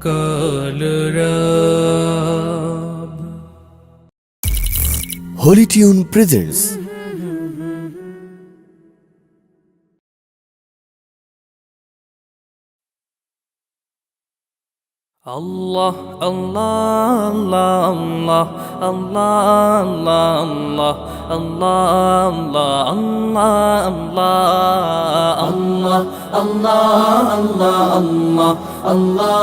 Kalarab Holy Tune presents Allah, Allah, Allah, Allah, Allah, Allah, Allah, Allah, Allah, Allah,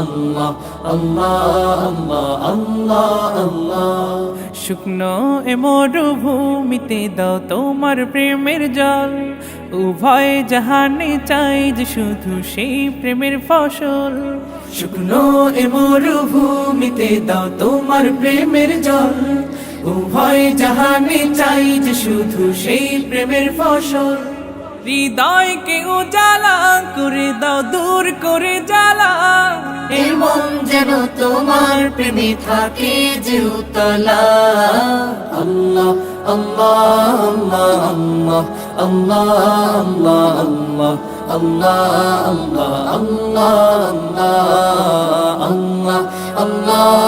Allah, Allah, Allah, Allah. শুকনো এ মরুভূমিতে দাও তোমার প্রেমের জল, উভয় জাহানে চাই যে শুধু সেই প্রেমের ফসল। শুকনো এ মরুভূমিতে দাও তোমার প্রেমের জল, উভয় জাহানে চাই যে শুধু সেই প্রেমের ফসল। হৃদয়কে উজালা করে দাও, দূর করে জ্বালা, এই মন যেন তোমার প্রেমে থাকে যে উতলা। আল্লাহ আল্লাহ আল্লাহ আল্লাহ আল্লাহ আল্লাহ আল্লাহ আল্লাহ আল্লাহ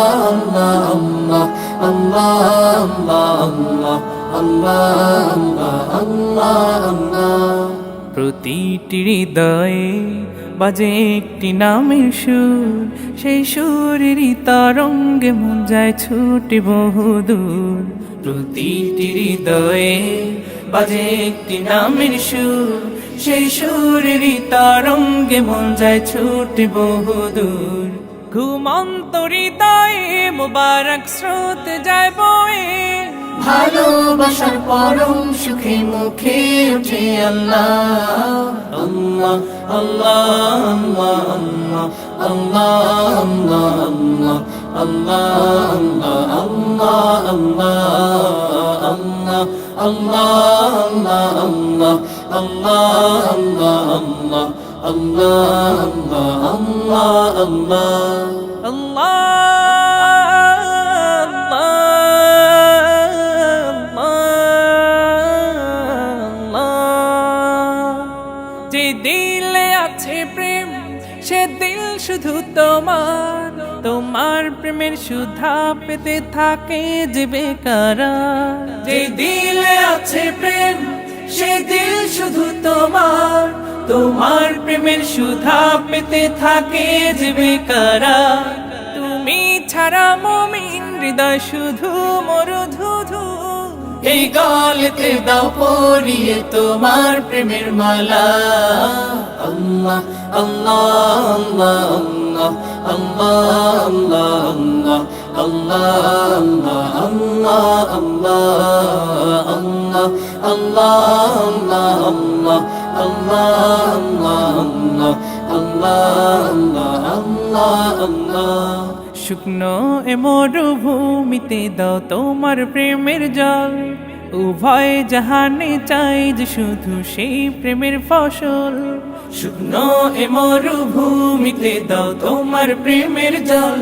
আল্লাহ আল্লাহ আল্লাহ। প্রতিটি হৃদয়ে বাজে একটি নামের সুর, সেই সুরেরই তরঙ্গে মন যায় ছুটে বহুদূর। প্রতিটি হৃদয়ে বাজে একটি নামের সুর, সেই সুরেরই তরঙ্গে মন যায় ছুটে বহুদূর। ঘুমন্ত হৃদয়ে মোবারক স্রোত যায় বয়ে, ভালোবাসার পরম সুখে মুখে উঠে আল্লাহ আল্লাহ আল্লাহ আল্লাহ আল্লাহ আল্লাহ আল্লাহ যে দিলে আছে প্রেম সে দিল শুধু তোমার, তোমার প্রেমের সুধা পেতে থাকে যে বেকারার। যে দিলে আছে প্রেম সে দিল শুধু তোমার, তোমার প্রেমের সুধা পেতে থাকে যে বেকারার। তুমি ছাড়া মুমিন হৃদয় শুধু মরুধুধু, এই গলেতে দাও পরিয়ে তোমার প্রেমের মালা। আল্লাহ আল্লাহ আল্লাহ আল্লাহ আল্লাহ আল্লাহ আল্লাহ আল্লাহ। শুকনো এ মরুভূমিতে দাও তোমার প্রেমের জল, উভয় জাহানে চাই যে শুধু সেই প্রেমের ফসল। শুকনো এ মরুভূমিতে দাও তোমার প্রেমের জল,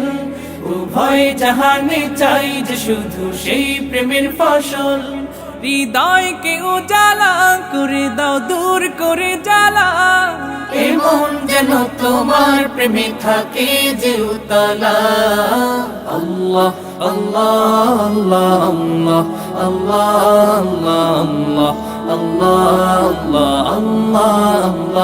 উভয় জাহানে চাই যে শুধু সেই প্রেমের ফসল। হৃদয়কে উজালা করে দাও, দূর করে জ্বালা, এমন যেন তোমার প্রেমে থাকে যে উতলা। আল্লাহ আল্লাহ আল্লাহ আল্লাহ আল্লাহ আল্লাহ আল্লাহ আল্লাহ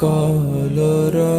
Kalarab